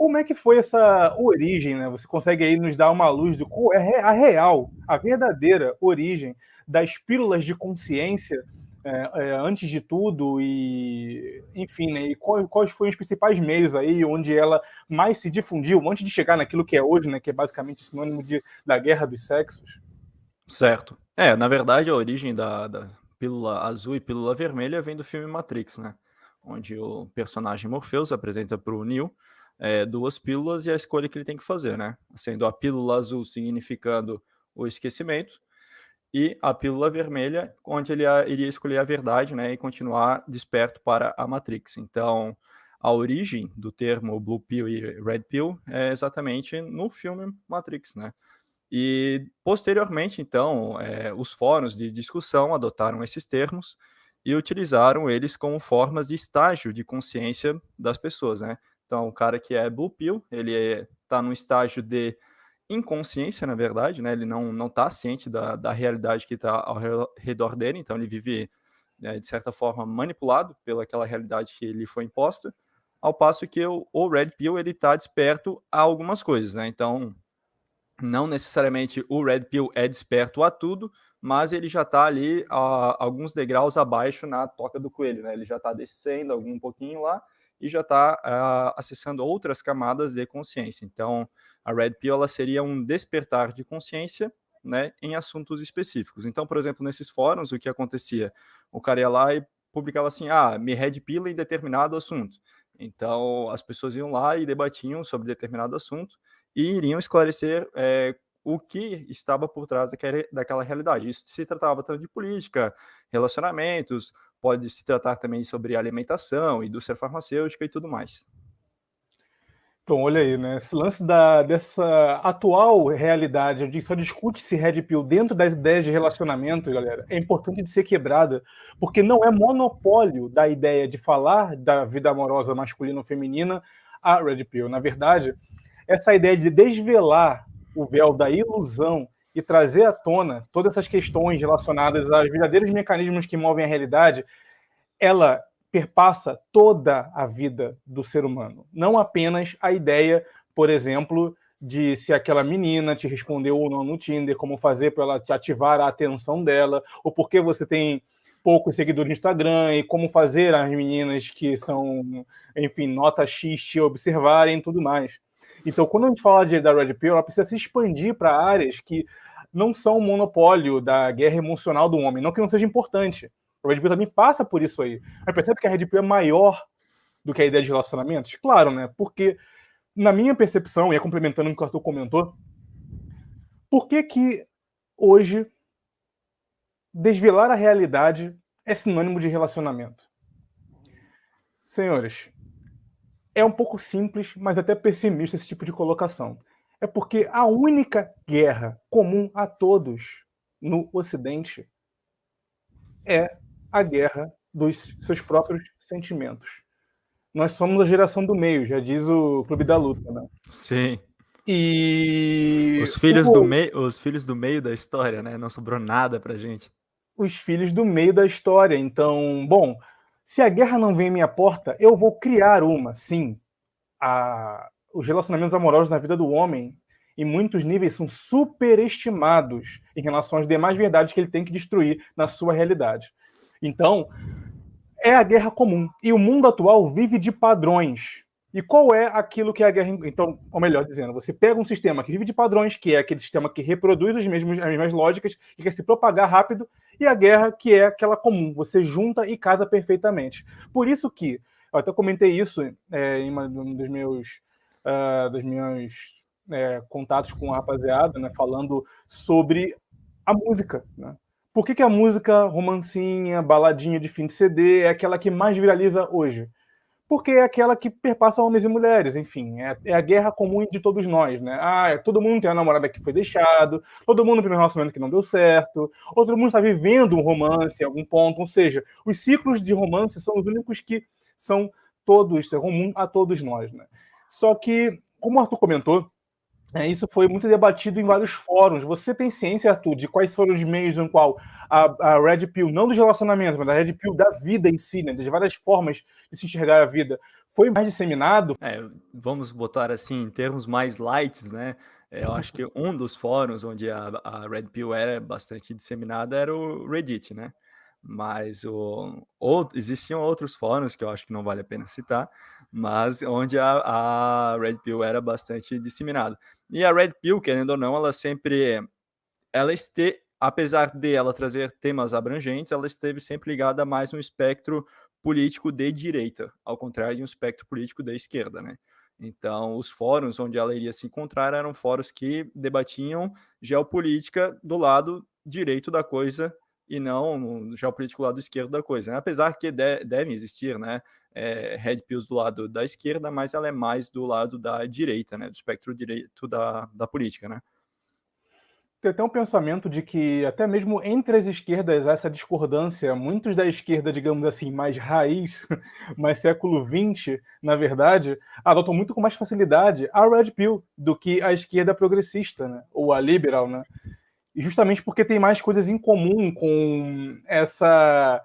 como é que foi essa origem, né? Você consegue aí nos dar uma luz do qual é a real, a verdadeira origem das pílulas de consciência antes de tudo e, enfim, né? E quais foram os principais meios aí onde ela mais se difundiu antes de chegar naquilo que é hoje, né? Que é basicamente sinônimo da guerra dos sexos? Certo. Na verdade, a origem da pílula azul e pílula vermelha vem do filme Matrix, né? Onde o personagem Morpheus apresenta para o Neo duas pílulas e a escolha que ele tem que fazer, né? Sendo a pílula azul significando o esquecimento e a pílula vermelha, onde ele iria escolher a verdade, né? E continuar desperto para a Matrix. Então, a origem do termo Blue Pill e Red Pill é exatamente no filme Matrix, né? E, posteriormente, então, os fóruns de discussão adotaram esses termos e utilizaram eles como formas de estágio de consciência das pessoas, né? Então, o cara que é Blue Pill, ele está num estágio de inconsciência, na verdade, né? Ele não está ciente da realidade que está ao redor dele, então ele vive, de certa forma, manipulado pelaquela realidade que lhe foi imposta, ao passo que o Red Pill, ele está desperto a algumas coisas, né? Então, não necessariamente o Red Pill é desperto a tudo, mas ele já está ali alguns degraus abaixo na toca do coelho, né? Ele já está descendo algum pouquinho lá e já está acessando outras camadas de consciência. Então, a Red Pill ela seria um despertar de consciência, né, em assuntos específicos. Então, por exemplo, nesses fóruns, o que acontecia? O cara ia lá e publicava assim, me Red Pill em determinado assunto. Então, as pessoas iam lá e debatiam sobre determinado assunto, e iriam esclarecer o que estava por trás daquela realidade. Isso se tratava tanto de política, relacionamentos, pode se tratar também sobre alimentação, indústria farmacêutica e tudo mais. Então, olha aí, né? Esse lance dessa atual realidade, onde só discute-se Red Pill dentro das ideias de relacionamento, galera, é importante de ser quebrada, porque não é monopólio da ideia de falar da vida amorosa masculina ou feminina a Red Pill. Na verdade, essa ideia de desvelar o véu da ilusão e trazer à tona todas essas questões relacionadas aos verdadeiros mecanismos que movem a realidade, ela perpassa toda a vida do ser humano. Não apenas a ideia, por exemplo, de se aquela menina te respondeu ou não no Tinder, como fazer para ela te ativar a atenção dela, ou porque você tem poucos seguidores no Instagram, e como fazer as meninas que são, enfim, nota X te observarem e tudo mais. Então, quando a gente fala da Red Pill, ela precisa se expandir para áreas que não são o monopólio da guerra emocional do homem. Não que não seja importante. A Red Pill também passa por isso aí. Mas percebe que a Red Pill é maior do que a ideia de relacionamentos? Claro, né? Porque, na minha percepção, e é complementando o que o Arthur comentou, por que hoje desvelar a realidade é sinônimo de relacionamento? Senhores, é um pouco simples, mas até pessimista esse tipo de colocação. É porque a única guerra comum a todos no Ocidente é a guerra dos seus próprios sentimentos. Nós somos a geração do meio, já diz o Clube da Luta, né? Sim. E Os filhos do meio da história, né? Não sobrou nada pra gente. os filhos do meio da história. Então, bom, se a guerra não vem à minha porta, eu vou criar uma, sim. Os relacionamentos amorosos na vida do homem, em muitos níveis, são superestimados em relação às demais verdades que ele tem que destruir na sua realidade. Então, é a guerra comum. E o mundo atual vive de padrões. E qual é aquilo que é a guerra? Então, ou melhor dizendo, você pega um sistema que vive de padrões, que é aquele sistema que reproduz as mesmas lógicas e quer se propagar rápido, e a guerra que é aquela comum. Você junta e casa perfeitamente. Por isso que, eu até comentei isso em um dos meus contatos com a rapaziada, né, falando sobre a música, né? Por que a música romancinha, baladinha de fim de CD é aquela que mais viraliza hoje? Porque é aquela que perpassa homens e mulheres, enfim, é a guerra comum de todos nós, né? Todo mundo tem uma namorada que foi deixado, todo mundo tem um relacionamento que não deu certo, ou todo mundo está vivendo um romance em algum ponto, ou seja, os ciclos de romance são os únicos que são comum a todos nós, né? Só que, como o Arthur comentou, Isso foi muito debatido em vários fóruns. Você tem ciência, Arthur, de quais foram os meios no qual a Red Pill, não dos relacionamentos, mas a Red Pill da vida em si, né, das várias formas de se enxergar a vida, foi mais disseminado? Vamos botar assim, em termos mais lights, né? Eu acho que um dos fóruns onde a Red Pill era bastante disseminada era o Reddit, né? Mas existiam outros fóruns que eu acho que não vale a pena citar, mas onde a Red Pill era bastante disseminada. E a Red Pill, querendo ou não, ela sempre apesar de ela trazer temas abrangentes, ela esteve sempre ligada a mais um espectro político de direita, ao contrário de um espectro político de esquerda, né? Então, os fóruns onde ela iria se encontrar eram fóruns que debatiam geopolítica do lado direito da coisa e não no geopolítico do lado esquerdo da coisa, né? Apesar que devem existir, né, red pills do lado da esquerda, mas ela é mais do lado da direita, né, do espectro direito da política, né? Tem até um pensamento de que, até mesmo entre as esquerdas, há essa discordância. Muitos da esquerda, digamos assim, mais raiz, mais século XX, na verdade, adotam muito com mais facilidade a Red Pill do que a esquerda progressista, né? Ou a liberal, né? E justamente porque tem mais coisas em comum com essa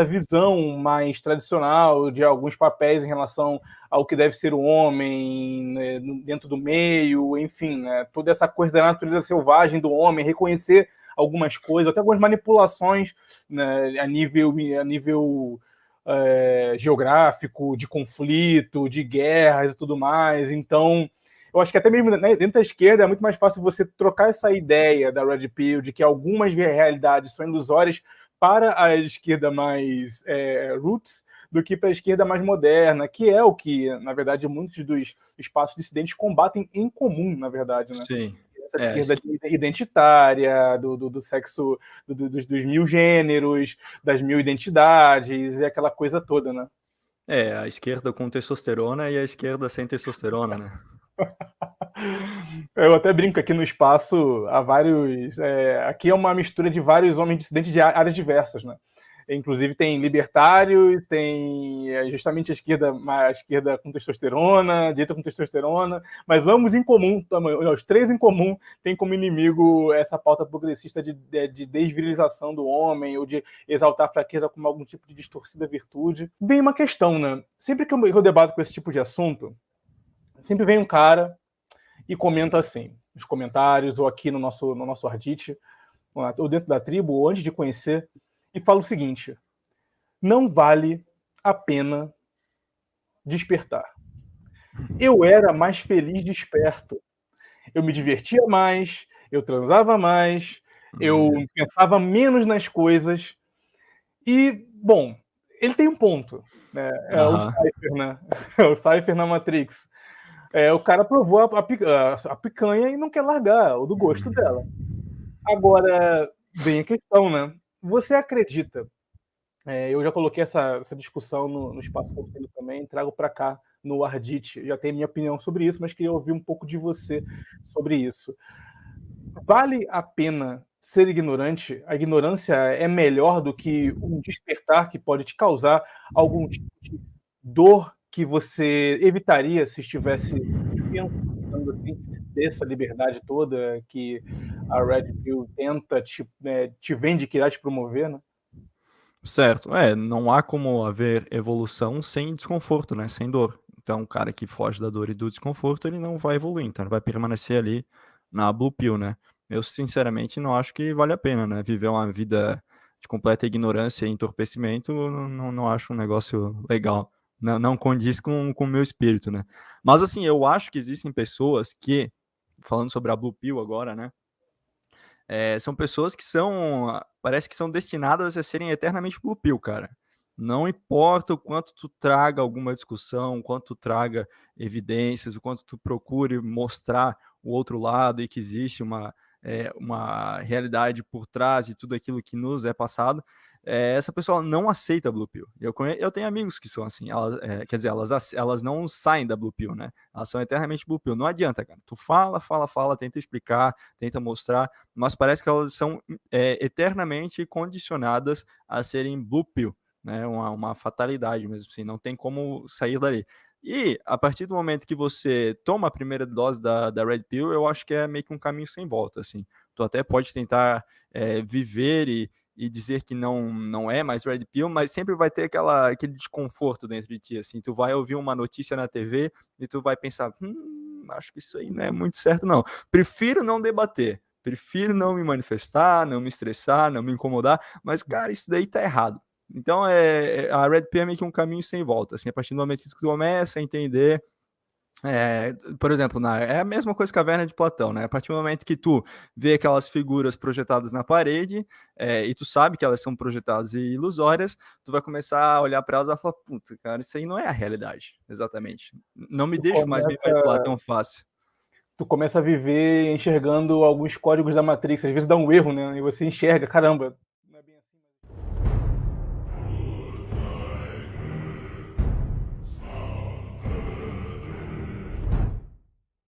visão mais tradicional de alguns papéis em relação ao que deve ser o homem, né, dentro do meio, enfim, né, toda essa coisa da natureza selvagem do homem, reconhecer algumas coisas, até algumas manipulações, né, a nível geográfico, de conflito, de guerras e tudo mais. Então, eu acho que até mesmo, né, dentro da esquerda é muito mais fácil você trocar essa ideia da Red Pill, de que algumas realidades são ilusórias para a esquerda mais roots, do que para a esquerda mais moderna, que é o que, na verdade, muitos dos espaços dissidentes combatem em comum, na verdade, né? Sim. Essa esquerda identitária, do sexo, dos mil gêneros, das mil identidades, e aquela coisa toda, né? A esquerda com testosterona e a esquerda sem testosterona, né? Eu até brinco aqui no espaço, há vários. Aqui é uma mistura de vários homens dissidentes de áreas diversas, né? Inclusive tem libertários, tem justamente a esquerda com testosterona, a direita com testosterona, mas ambos em comum, os três em comum, têm como inimigo essa pauta progressista de desvirilização do homem, ou de exaltar a fraqueza como algum tipo de distorcida virtude. Vem uma questão, né? Sempre que eu debato com esse tipo de assunto, sempre vem um cara e comenta assim, nos comentários, ou aqui no nosso Ardite, ou dentro da tribo, ou antes de conhecer, e fala o seguinte: não vale a pena despertar. Eu era mais feliz desperto. Eu me divertia mais, eu transava mais, eu pensava menos nas coisas. E, bom, ele tem um ponto, né? É o Cypher, né? É o Cypher na Matrix. O cara provou a picanha e não quer largar, o do gosto dela. Agora, vem a questão, né? Você acredita? Eu já coloquei essa discussão no Espaço Conselho também, trago para cá no Ardite. Já tenho minha opinião sobre isso, mas queria ouvir um pouco de você sobre isso. Vale a pena ser ignorante? A ignorância é melhor do que um despertar que pode te causar algum tipo de dor que você evitaria se estivesse pensando assim, dessa liberdade toda que a Red Pill tenta te vende que irá te promover, né? Certo. Não há como haver evolução sem desconforto, né, sem dor. Então, o cara que foge da dor e do desconforto, ele não vai evoluir, então ele vai permanecer ali na blue pill, né. Eu sinceramente não acho que vale a pena, né, viver uma vida de completa ignorância e entorpecimento, não acho um negócio legal. Não condiz com o meu espírito, né. Mas, assim, eu acho que existem pessoas que, falando sobre a blue pill agora, né, são pessoas que parece que são destinadas a serem eternamente blue pill, cara. Não importa o quanto tu traga alguma discussão, o quanto tu traga evidências, o quanto tu procure mostrar o outro lado e que existe uma realidade por trás de tudo aquilo que nos é passado, essa pessoa não aceita a blue pill. Eu tenho amigos que são assim, quer dizer, elas não saem da blue pill, né? Elas são eternamente blue pill. Não adianta, cara. Tu fala, tenta explicar, tenta mostrar, mas parece que elas são eternamente condicionadas a serem blue pill, né? Uma fatalidade mesmo assim, não tem como sair dali. E a partir do momento que você toma a primeira dose da Red Pill, eu acho que é meio que um caminho sem volta, assim. Tu até pode tentar viver e dizer que não é mais Red Pill, mas sempre vai ter aquele desconforto dentro de ti, assim. Tu vai ouvir uma notícia na TV e tu vai pensar, acho que isso aí não é muito certo, não. Prefiro não debater, prefiro não me manifestar, não me estressar, não me incomodar, mas, cara, isso daí tá errado. Então, a Red Pill é meio que um caminho sem volta, assim, a partir do momento que tu começa a entender, por exemplo, é a mesma coisa que a Caverna de Platão, né? A partir do momento que tu vê aquelas figuras projetadas na parede, e tu sabe que elas são projetadas e ilusórias, tu vai começar a olhar para elas e falar, puta, cara, isso aí não é a realidade, exatamente. Não me Tu deixo mais me manipular tão fácil. tu começa a viver enxergando alguns códigos da Matrix, às vezes dá um erro, né? E você enxerga, caramba,